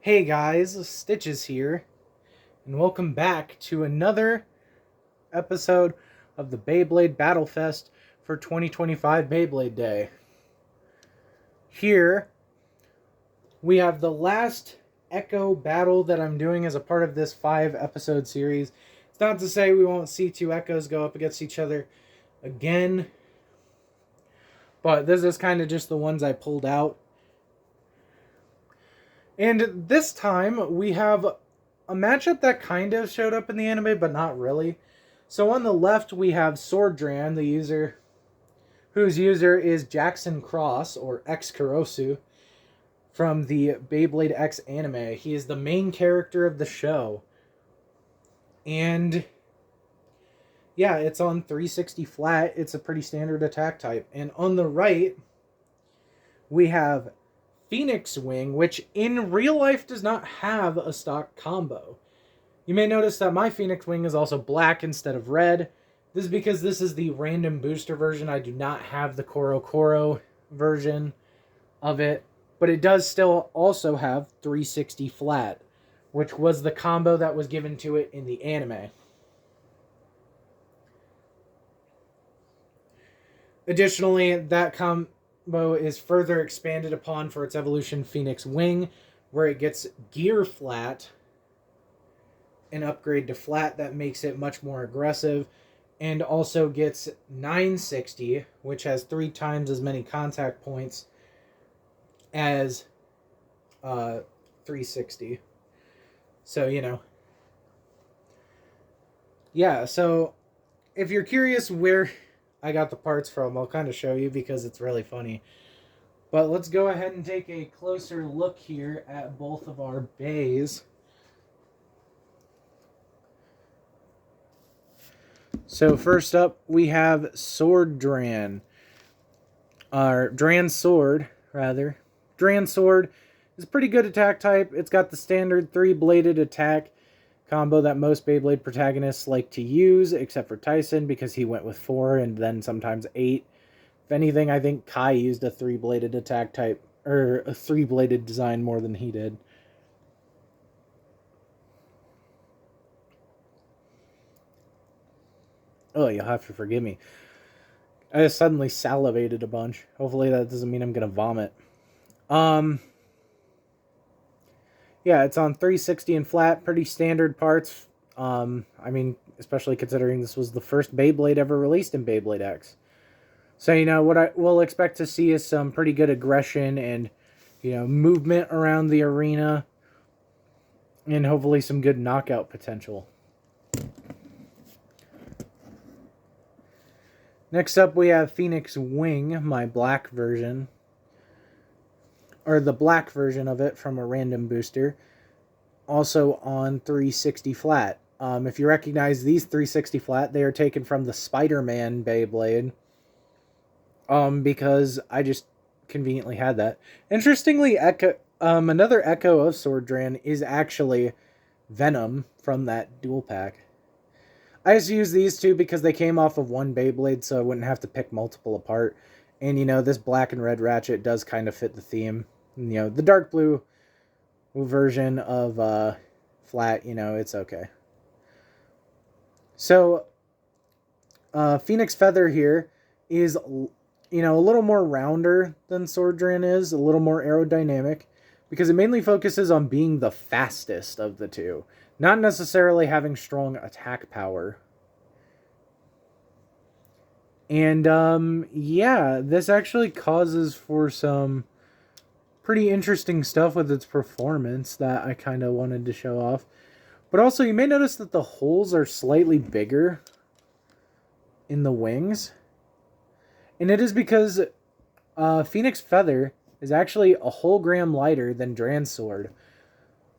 Hey guys, Stitches here, and welcome back to another episode of the Beyblade Battle Fest for 2025 Beyblade Day. Here, we have the last Echo battle that I'm doing as a part of this 5-episode series. It's not to say we won't see two Echoes go up against each other again, but this is kind of just the ones I pulled out. And this time, we have a matchup that kind of showed up in the anime, but not really. So on the left, we have Sword Dran, the user, whose user is Jackson Cross, or X Kurosu, from the Beyblade X anime. He is the main character of the show. And yeah, it's on 360 flat. It's a pretty standard attack type. And on the right, we have Phoenix Wing, which in real life does not have a stock combo. You may notice that my Phoenix Wing is also black instead of red. This is because this is the random booster version. I do not have the Koro Koro version of it, but it does still also have 360 flat, which was the combo that was given to it in the anime. Additionally, that combo is further expanded upon for its evolution Phoenix Wing, where it gets gear flat, an upgrade to flat that makes it much more aggressive, and also gets 960, which has 3 times as many contact points as 360. So, yeah, so if you're curious where I got the parts from, I'll kind of show you because it's really funny. But let's go ahead and take a closer look here at both of our bays. So first up, we have Sword Dran. Or Dran Sword, rather. Dran Sword is a pretty good attack type. It's got the standard 3-bladed attack combo that most Beyblade protagonists like to use, except for Tyson, because he went with 4 and then sometimes 8. If anything, I think Kai used a 3-bladed attack type, or a 3-bladed design more than he did. Oh, you'll have to forgive me. I just suddenly salivated a bunch. Hopefully that doesn't mean I'm going to vomit. Yeah, it's on 360 and flat, pretty standard parts. Especially considering this was the first Beyblade ever released in Beyblade X. So, what I will expect to see is some pretty good aggression and, movement around the arena. And hopefully some good knockout potential. Next up, we have Phoenix Wing, my black version. Or the black version of it from a random booster. Also on 360 flat. If you recognize these 360 flat, they are taken from the Spider-Man Beyblade. Because I just conveniently had that. Interestingly, another Echo of Sword Dran is actually Venom from that dual pack. I just use these two because they came off of one Beyblade, so I wouldn't have to pick multiple apart. And, this black and red ratchet does kind of fit the theme. And, the dark blue version of flat, it's okay. So, Phoenix Feather here is, a little more rounder than Sword Dran is, a little more aerodynamic, because it mainly focuses on being the fastest of the two, not necessarily having strong attack power. And, yeah, this actually causes for some pretty interesting stuff with its performance that I kind of wanted to show off. But also, you may notice that the holes are slightly bigger in the wings. And it is because Phoenix Feather is actually a whole gram lighter than Dran Sword.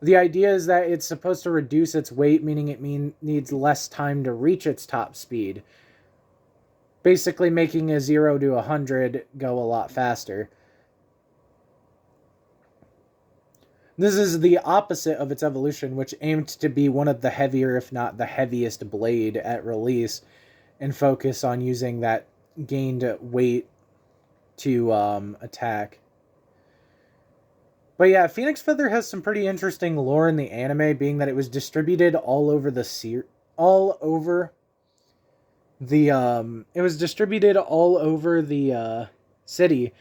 The idea is that it's supposed to reduce its weight, meaning it needs less time to reach its top speed. Basically making a 0 to 100 go a lot faster. This is the opposite of its evolution, which aimed to be one of the heavier, if not the heaviest blade at release, and focus on using that gained weight to attack. But yeah, Phoenix Feather has some pretty interesting lore in the anime, being that it was distributed all over the city.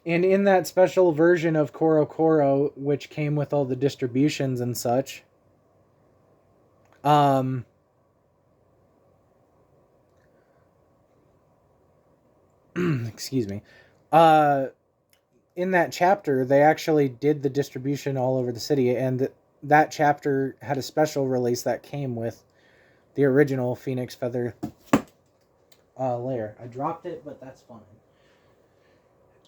And in that special version of Koro Koro, which came with all the distributions and such, excuse me, in that chapter, they actually did the distribution all over the city, and that chapter had a special release that came with the original Phoenix Feather layer. I dropped it, but that's fine.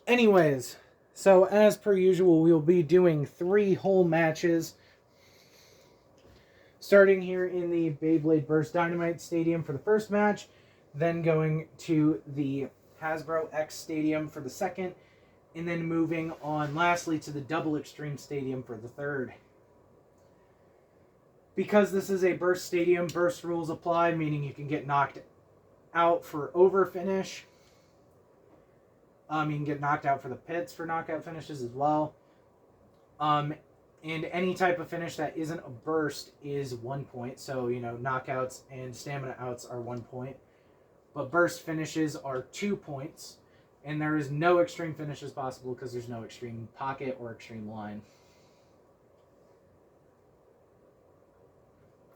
Anyways, so as per usual, we'll be doing 3 whole matches. Starting here in the Beyblade Burst Dynamite Stadium for the first match, then going to the Hasbro X Stadium for the second, and then moving on lastly to the Double Xtreme Stadium for the third. Because this is a burst stadium, burst rules apply, meaning you can get knocked out for over finish. You can get knocked out for the pits for knockout finishes as well. And any type of finish that isn't a burst is 1 point. So, knockouts and stamina outs are 1 point. But burst finishes are 2 points. And there is no extreme finishes possible because there's no extreme pocket or extreme line.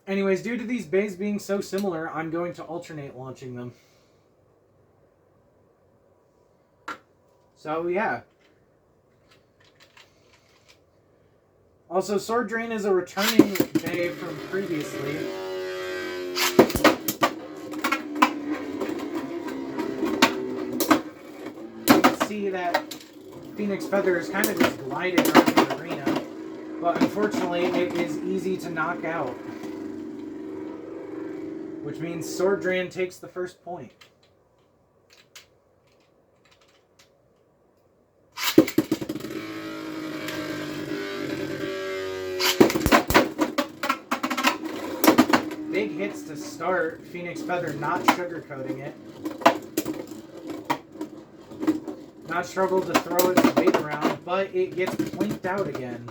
Anyways, due to these bays being so similar, I'm going to alternate launching them. So, yeah. Also, Sword Drain is a returning bay from previously. You can see that Phoenix Feather is kind of just gliding around the arena, but unfortunately it is easy to knock out. Which means Sword Dran takes the first point. Big hits to start. Phoenix Feather not sugarcoating it. Not struggled to throw its weight around, but it gets blinked out again.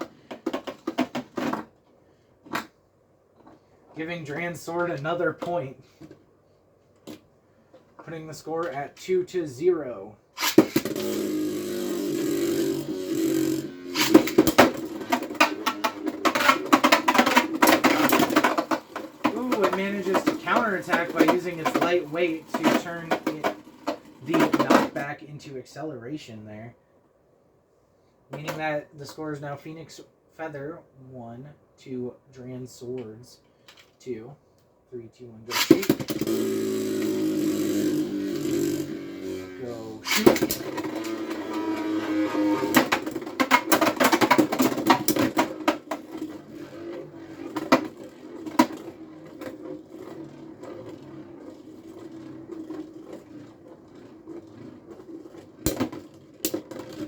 Giving Dran's sword another point. Putting the score at 2-0. Ooh, it manages to counterattack by using its light weight to turn the knockback into acceleration there. Meaning that the score is now Phoenix Feather 1 to Dran's Swords 2. 3, 2, 1, go shoot. Go shoot.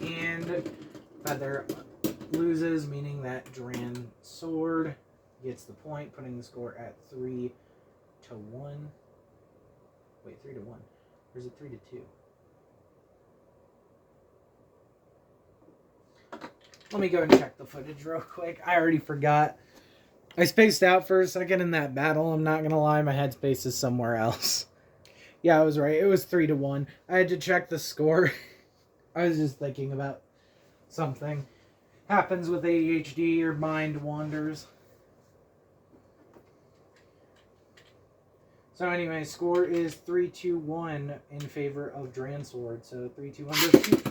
And Feather loses, meaning that Dran Sword gets the point, putting the score at 3-1. Wait, 3-1. Or is it 3-2? Let me go and check the footage real quick. I already forgot. I spaced out for a second in that battle. I'm not going to lie. My headspace is somewhere else. Yeah, I was right. It was 3-1. I had to check the score. I was just thinking about something. Happens with ADHD. Your mind wanders. So anyway, score is 3-1 in favor of Dran Sword. So 3-1 goes shoot.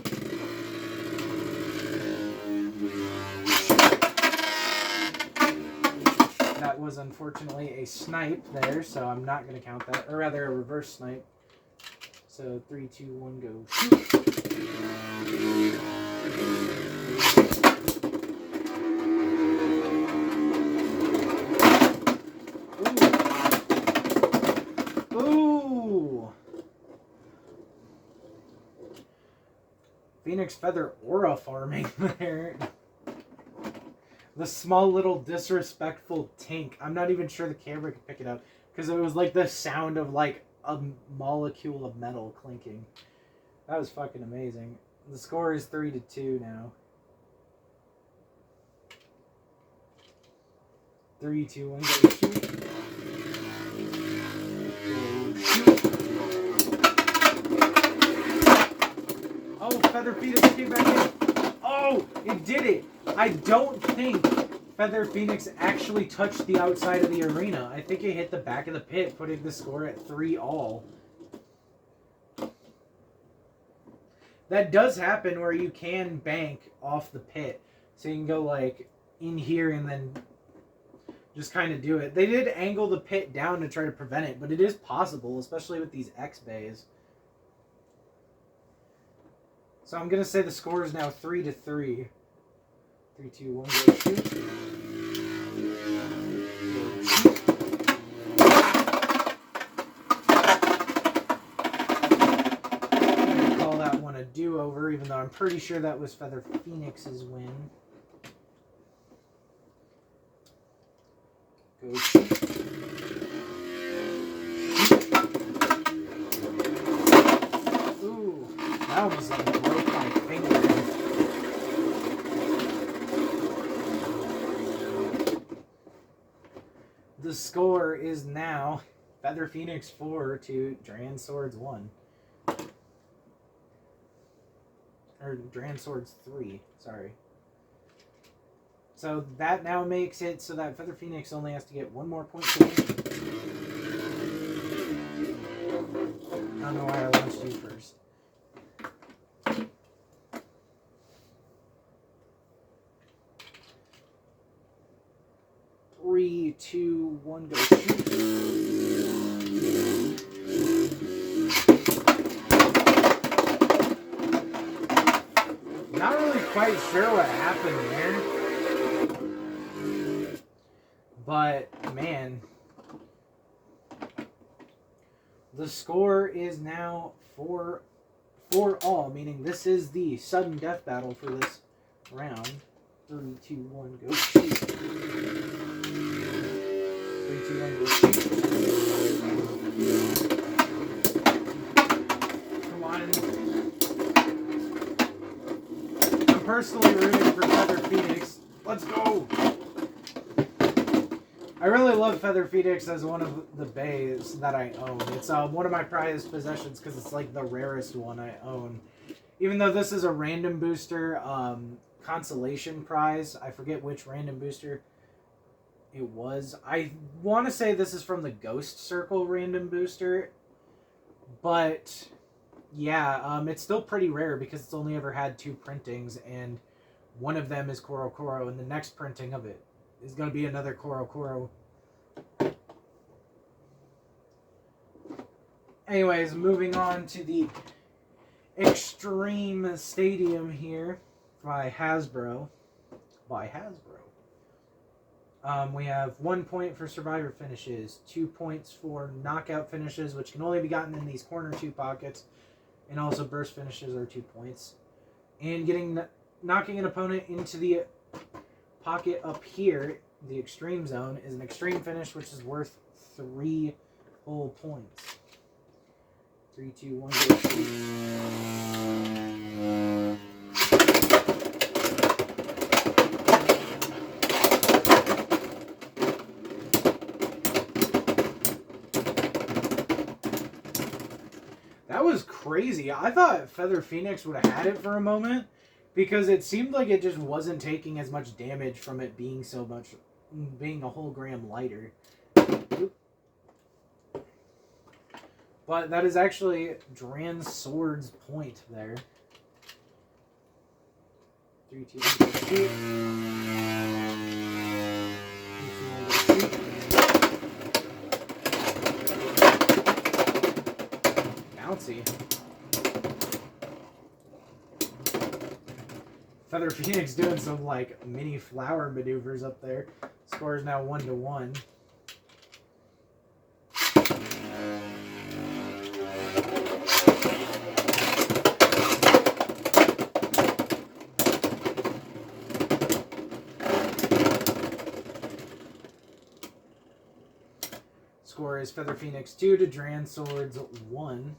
That was unfortunately a snipe there, so I'm not going to count that. Or rather, a reverse snipe. So 3-2-1 go shoot. Phoenix Feather aura farming there. The small little disrespectful tink. I'm not even sure the camera could pick it up because it was like the sound of like a molecule of metal clinking. That was fucking amazing. The score is 3-2 now. 3, 2, 1, go shoot. Oh, Feather Phoenix came back in. Oh, it did it. I don't think Feather Phoenix actually touched the outside of the arena. I think it hit the back of the pit, putting the score at 3-all. That does happen where you can bank off the pit. So you can go like in here and then just kind of do it. They did angle the pit down to try to prevent it, but it is possible, especially with these X bays. So I'm going to say the score is now 3-3. 3, 2, 1, go shoot. Call that one a do-over, even though I'm pretty sure that was Feather Phoenix's win. Go shoot. Ooh, that almost like broke my finger. The score is now Feather Phoenix 4 to Dran Swords 1. Or Dran Swords 3, sorry. So that now makes it so that Feather Phoenix only has to get one more point to win. I don't know why I launched you first. Three, two, one, go shoot. Not really quite sure what happened there. But, man, the score is now 4-all, meaning this is the sudden death battle for this round. 3, 2, 1, go shoot. 3, 2, 1, go shoot. Come on. I'm personally rooting for Feather Phoenix. Let's go! I really love Feather Phoenix as one of the bays that I own. It's one of my prized possessions because it's like the rarest one I own. Even though this is a random booster consolation prize. I forget which random booster it was. I want to say this is from the Ghost Circle random booster. But yeah, it's still pretty rare because it's only ever had 2 printings. And one of them is Koro Koro and the next printing of it is going to be another Koro Koro. Anyways, moving on to the Xtreme Stadium here by Hasbro. We have 1 point for Survivor finishes, 2 points for knockout finishes, which can only be gotten in these corner 2 pockets, and also burst finishes are 2 points. And knocking an opponent into the pocket up here, the extreme zone, is an extreme finish, which is worth 3 whole points. 3, 2, 1, go. That was crazy. I thought Feather Phoenix would have had it for a moment because it seemed like it just wasn't taking as much damage from it being being a whole gram lighter. But that is actually Dran Sword's point there. 3, 2, 1, go shoot. 3, 2, 1, go shoot. Bouncy. Feather Phoenix doing some like mini flower maneuvers up there. Score is now 1-1. Score is Feather Phoenix 2 to Dran Swords 1.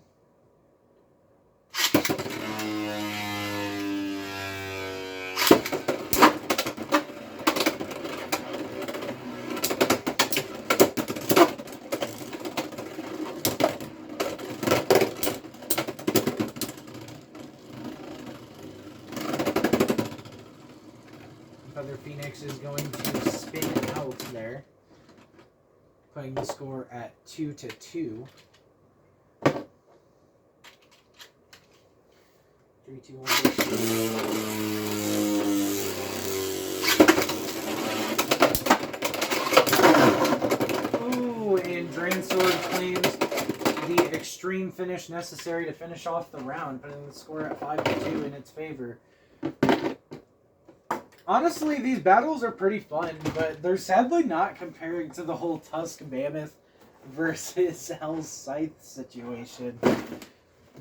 Feather Phoenix is going to spin out there, putting the score at 2-2. 3, 2, 1, Ooh, and Dran claims the extreme finish necessary to finish off the round, putting the score at 5-2 in its favor. Honestly, these battles are pretty fun, but they're sadly not comparing to the whole Tusk Mammoth versus Hell's Scythe situation.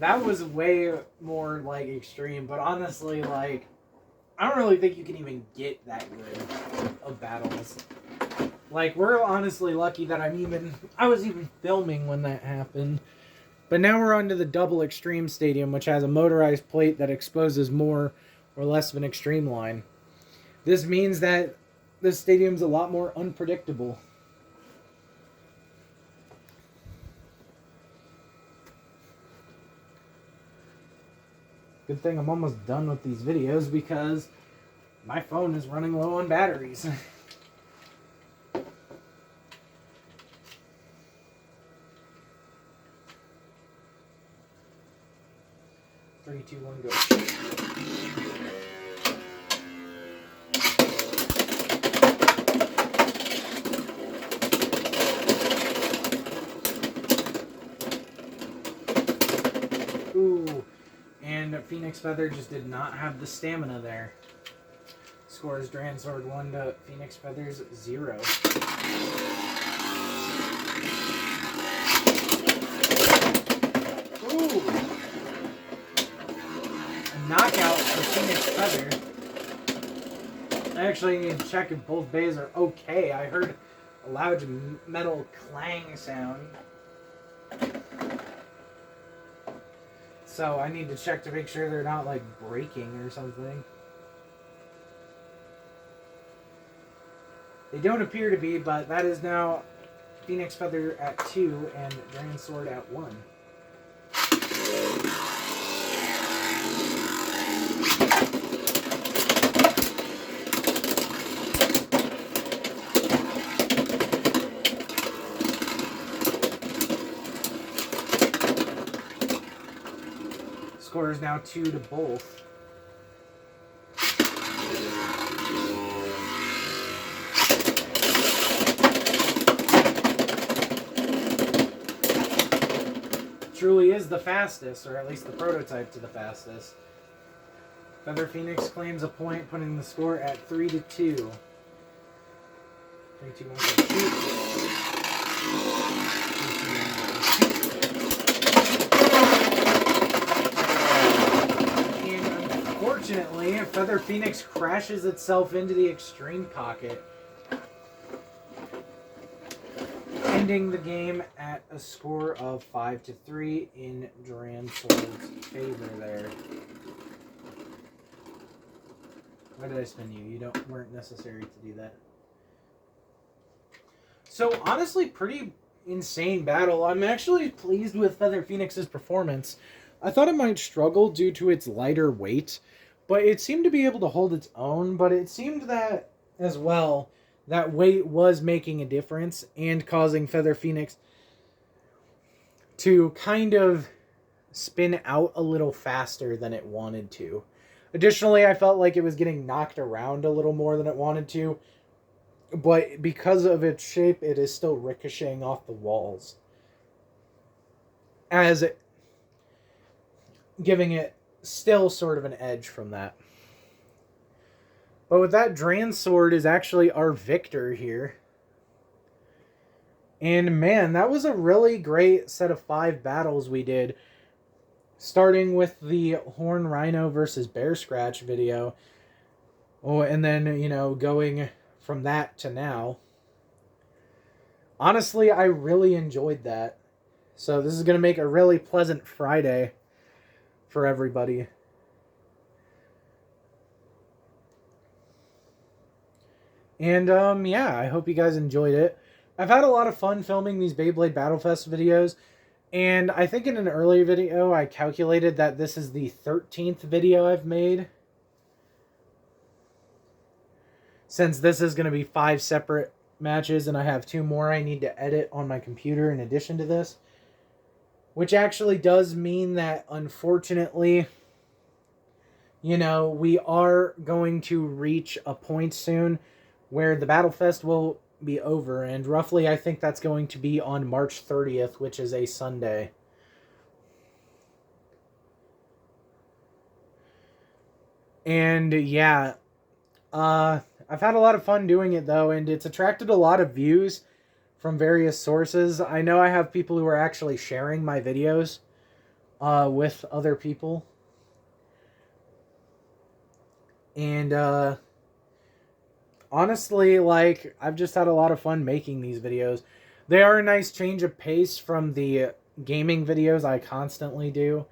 That was way more, like, extreme, but honestly, like, I don't really think you can even get that good of battles. Like, we're honestly lucky that I was even filming when that happened. But now we're on to the double extreme stadium, which has a motorized plate that exposes more or less of an extreme line. This means that this stadium's a lot more unpredictable. Good thing I'm almost done with these videos because my phone is running low on batteries. 3, 2, 1, go. Ooh, and Phoenix Feather just did not have the stamina there. Scores Dran Sword 1 to Phoenix Feathers 0. Ooh, a knockout for Phoenix Feather. I actually need to check if both bays are okay. I heard a loud metal clang sound. So I need to check to make sure they're not, like, breaking or something. They don't appear to be, but that is now Phoenix Feather at 2 and Dran Sword at 1. Score is now 2 to both. Truly is the fastest, or at least the prototype to the fastest. Feather Phoenix claims a point, putting the score at 3-2. 3, 2, 1, go shoot. Unfortunately, Feather Phoenix crashes itself into the extreme pocket, ending the game at a score of 5-3 in Dran Sword's favor there. Why did I spin you? You weren't necessary to do that. So honestly, pretty insane battle. I'm actually pleased with Feather Phoenix's performance. I thought it might struggle due to its lighter weight, but it seemed to be able to hold its own. But it seemed that, as well, that weight was making a difference and causing Feather Phoenix to kind of spin out a little faster than it wanted to. Additionally, I felt like it was getting knocked around a little more than it wanted to, but because of its shape, it is still ricocheting off the walls, as it, giving it still sort of an edge from that. But with that, Dran Sword is actually our victor here. And man, that was a really great set of 5 battles we did. Starting with the Horn Rhino versus Bear Scratch video. Oh, and then, going from that to now. Honestly, I really enjoyed that. So this is going to make a really pleasant Friday for everybody. And, yeah, I hope you guys enjoyed it. I've had a lot of fun filming these Beyblade Battlefest videos. And I think in an earlier video, I calculated that this is the 13th video I've made. since this is going to be 5 separate matches and I have 2 more I need to edit on my computer in addition to this, which actually does mean that, unfortunately, you know, we are going to reach a point soon where the Battle Fest will be over, and roughly I think that's going to be on March 30th, which is a Sunday. And yeah, I've had a lot of fun doing it though, and it's attracted a lot of views from various sources. I know I have people who are actually sharing my videos with other people. And honestly, like, I've just had a lot of fun making these videos. They are a nice change of pace from the gaming videos I constantly do.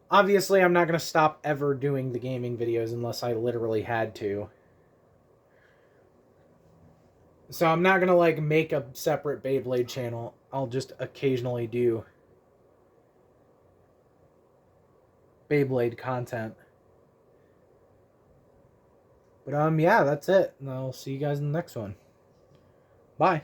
Obviously, I'm not going to stop ever doing the gaming videos unless I literally had to. So I'm not going to, like, make a separate Beyblade channel. I'll just occasionally do Beyblade content. But, yeah, that's it. And I'll see you guys in the next one. Bye.